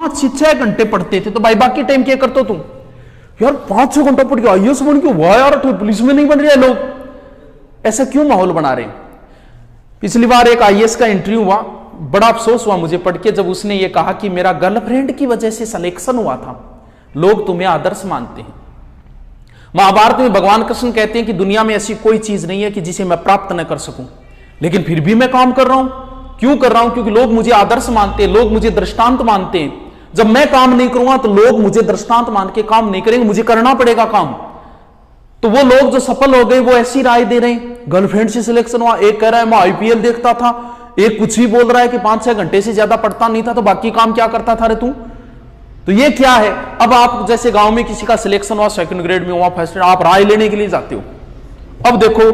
5-6 घंटे पढ़ते थे, तो भाई बाकी टाइम क्या करते हो तुम? यार 5-6 घंटा पढ़ के आईएएस बन के, वाह यार तो पुलिस में नहीं बन रहे लोग, ऐसा क्यों माहौल बना रहे हैं? पिछली बार एक आईएएस का इंटरव्यू हुआ, बड़ा अफसोस हुआ मुझे पढ़ के, जब उसने ये कहा कि मेरा गर्लफ्रेंड की वजह से सिलेक्शन हुआ था, लोग तुम्हें आदर्श मानते हैं। महाभारत में भगवान कृष्ण कहते हैं कि दुनिया में ऐसी कोई चीज नहीं है कि जिसे मैं प्राप्त न कर सकूं, लेकिन फिर भी मैं काम कर रहा हूं। क्यों कर रहा हूं? क्योंकि लोग मुझे आदर्श मानते हैं, लोग मुझे दृष्टांत मानते हैं। जब मैं काम नहीं करूंगा तो लोग मुझे दृष्टांत मान के काम नहीं करेंगे, मुझे करना पड़ेगा काम। तो वो लोग जो सफल हो गए वो ऐसी राय दे रहे हैं, गर्लफ्रेंड से सिलेक्शन हुआ, एक कह रहा है मैं आईपीएल देखता था, एक कुछ भी बोल रहा है कि 5-6 घंटे से ज्यादा पढ़ता नहीं था, तो बाकी काम क्या करता था रे तू? तो ये क्या है? अब आप जैसे गांव में किसी का सिलेक्शन हुआ, सेकंड ग्रेड में हुआ, फर्स्ट ग्रेड, आप राय लेने के लिए जाते हो। अब देखो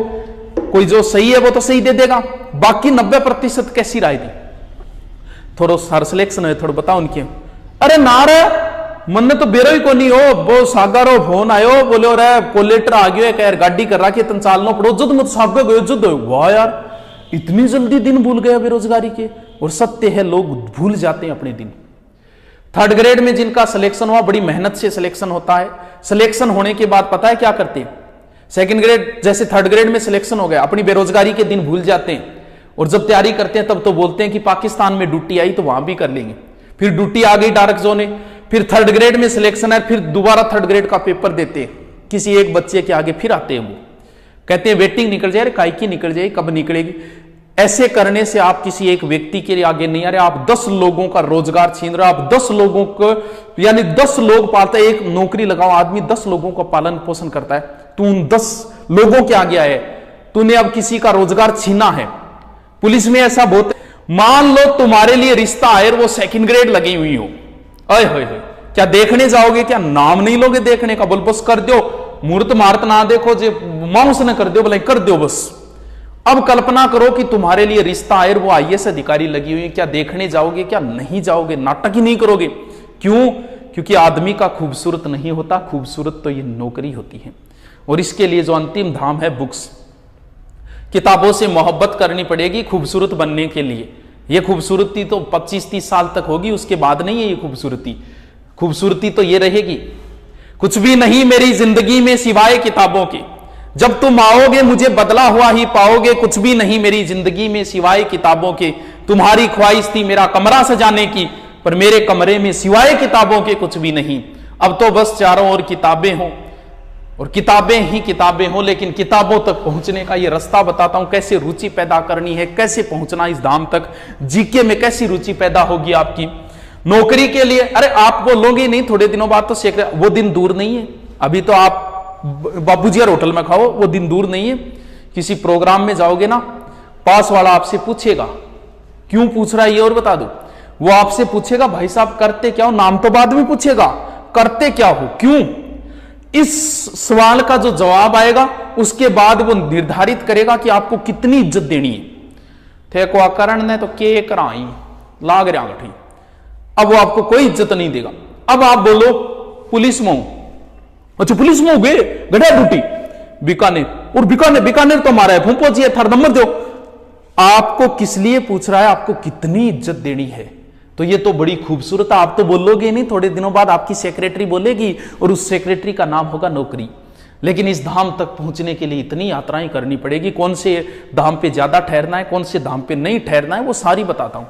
कोई जो सही है वो तो सही दे देगा, बाकी 90% कैसी राय दी? थोड़ा सर सिलेक्शन है, थोड़ा बताओ उनके। अरे ना रे, मन ने तो बेरो ही को नहीं हो, वो सागारो फोन आयो, बोले रे कोलेटर आ गयो है, गाड़ी कर रहा कि तन चालना पड़ो, जुद मत सागे गयो जुद। वाह यार, इतनी जल्दी दिन भूल गए बेरोजगारी के। और सत्य है, लोग भूल जाते हैं अपने दिन। थर्ड ग्रेड में जिनका सिलेक्शन हुआ, बड़ी मेहनत से सिलेक्शन होता है। सिलेक्शन होने के बाद पता है क्या करते हैं? सेकंड ग्रेड जैसे थर्ड ग्रेड में सिलेक्शन हो गया, अपनी बेरोजगारी के दिन भूल जाते हैं, और जब तैयारी करते हैं तब तो बोलते हैं कि पाकिस्तान में ड्यूटी आई तो वहां भी कर लेंगे। फिर ड्यूटी आ गई डार्क जोन में, फिर थर्ड ग्रेड में सिलेक्शन है, फिर दोबारा थर्ड ग्रेड का पेपर देते हैं किसी एक बच्चे के आगे, फिर आते हैं वो कहते हैं वेटिंग निकल जाए, काई की निकल जाए, कब निकलेगी। ऐसे करने से आप किसी एक व्यक्ति के लिए आगे नहीं आ रहे, आप 10 लोगों का रोजगार छीन रहे हो। आप 10 लोगों को, यानी 10 लोग पालते, एक नौकरी लगाओ आदमी 10 लोगों का पालन पोषण करता है, तू उन 10 लोगों के आगे आए, तूने अब किसी का रोजगार छीना है। पुलिस में ऐसा बहुत, मान लो तुम्हारे लिए रिश्ता आए, वो सेकंड ग्रेड लगी हुई हो, अय होय होय, क्या देखने जाओगे? क्या नाम नहीं लोगे देखने का? बोल बस कर दो, मुहूर्त मार्त ना देखो, जे मांस न कर दो, बोले कर दो बस। अब कल्पना करो कि तुम्हारे लिए रिश्ता आए, वो आईएएस अधिकारी लगी हुई है, क्या देखने जाओगे? क्या नहीं जाओगे? नाटक ही नहीं करोगे? क्यों? क्योंकि आदमी का खूबसूरत नहीं होता, खूबसूरत तो ये नौकरी होती है। और इसके लिए जो अंतिम धाम है बुक्स, किताबों से मोहब्बत करनी पड़ेगी खूबसूरत बनने के लिए। ये खूबसूरती तो 25-30 साल तक होगी, उसके बाद नहीं है ये खूबसूरती। खूबसूरती तो ये रहेगी, कुछ भी नहीं मेरी जिंदगी में सिवाय किताबों के, जब तुम आओगे मुझे बदला हुआ ही पाओगे, कुछ भी नहीं मेरी जिंदगी में सिवाय किताबों के। तुम्हारी ख्वाहिश थी मेरा कमरा सजाने की, पर मेरे कमरे में सिवाय किताबों के कुछ भी नहीं। अब तो बस चारों ओर किताबें हों, और किताबें ही किताबें हों, लेकिन किताबों तक पहुंचने का ये रास्ता बताता हूं, कैसे रुचि पैदा करनी है, कैसे पहुंचना इस धाम तक। जीके में कैसी रुचि पैदा होगी आपकी नौकरी के लिए? अरे आप बोलोगे नहीं, थोड़े दिनों बाद तो सेक्रेटरी, वो दिन दूर नहीं है। अभी तो आप बाबूजी होटल में खाओ, वो दिन दूर नहीं है। किसी प्रोग्राम में जाओगे ना, पास वाला आपसे पूछेगा, क्यों पूछ रहा है ये और बता दो। वो आपसे पूछेगा भाई साहब करते क्या हो, नाम तो बाद में पूछेगा, करते क्या हो, क्यों। इस सवाल का जो जवाब आएगा उसके बाद वो निर्धारित करेगा कि आपको कितनी इज्जत देनी है। थे को आकरण ने तो के कराई लाग रहा गठी, अब वो आपको कोई इज्जत नहीं देगा। अब आप बोलो पुलिस में हूं, अच्छा पुलिस में हो गए, गढ़ा ड्यूटी बीकानेर, और बीकानेर तो हमारा है, फूंपो जी थर्ड नंबर दो। आपको किस लिए पूछ रहा है, आपको कितनी इज्जत देनी है। तो ये तो बड़ी खूबसूरत है। आप तो बोलोगे नहीं, थोड़े दिनों बाद आपकी सेक्रेटरी बोलेगी, और उस सेक्रेटरी का नाम होगा नौकरी। लेकिन इस धाम तक पहुंचने के लिए इतनी यात्राएं करनी पड़ेगी। कौन से धाम पे ज्यादा ठहरना है, कौन से धाम पे नहीं ठहरना है, वो सारी बताता हूं।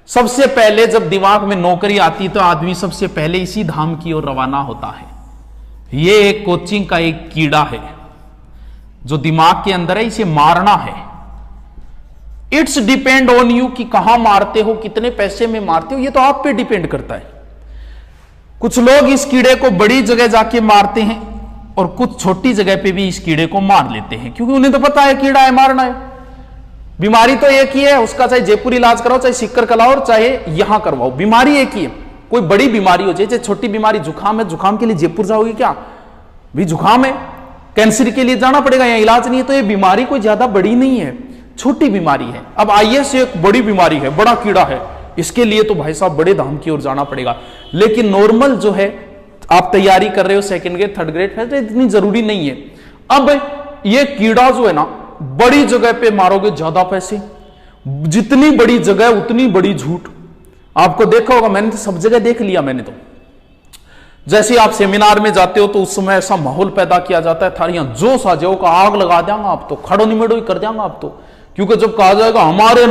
सबसे पहले जब दिमाग में नौकरी आती तो आदमी सबसे पहले इसी धाम की ओर रवाना होता है। ये एक कोचिंग का एक कीड़ा है जो दिमाग के अंदर है, इसे मारना है। इट्स डिपेंड ऑन यू कि कहां मारते हो, कितने पैसे में मारते हो, ये तो आप पे डिपेंड करता है। कुछ लोग इस कीड़े को बड़ी जगह जाके मारते हैं, और कुछ छोटी जगह पे भी इस कीड़े को मार लेते हैं, क्योंकि उन्हें तो पता है कीड़ा है, मारना है। बीमारी तो एक ही है, उसका चाहे जयपुर इलाज कराओ, चाहे सिक्कर कराओ, चाहे यहां करवाओ, बीमारी एक ही है। कोई बड़ी बीमारी हो जाए, छोटी बीमारी जुकाम है, जुकाम के लिए जयपुर जाओगे क्या? भी जुकाम है, कैंसर के लिए जाना पड़ेगा, यहाँ इलाज नहीं है। तो ये बीमारी कोई ज्यादा बड़ी नहीं है, छोटी बीमारी है। अब आईएएस एक बड़ी बीमारी है, बड़ा कीड़ा है, इसके लिए तो भाई साहब बड़े धाम की ओर जाना पड़ेगा। लेकिन नॉर्मल जो है, आप तैयारी कर रहे हो सेकंड ग्रेड थर्ड ग्रेड, फिर इतनी जरूरी नहीं है। अब ये कीड़ा जो है ना, बड़ी जगह पे मारोगे ज्यादा पैसे, जितनी बड़ी जगह उतनी बड़ी झूठ। आपको देखा होगा, मैंने तो सब जगह देख लिया। मैंने तो जैसे आप सेमिनार में जाते हो तो उस समय ऐसा माहौल पैदा किया जाता है, थारियां जोश आ जाओ का आग लगा देंगे आप तो, खड़ो निमेड़ो ही कर देंगे आप तो। क्योंकि जब कहा जाएगा हमारे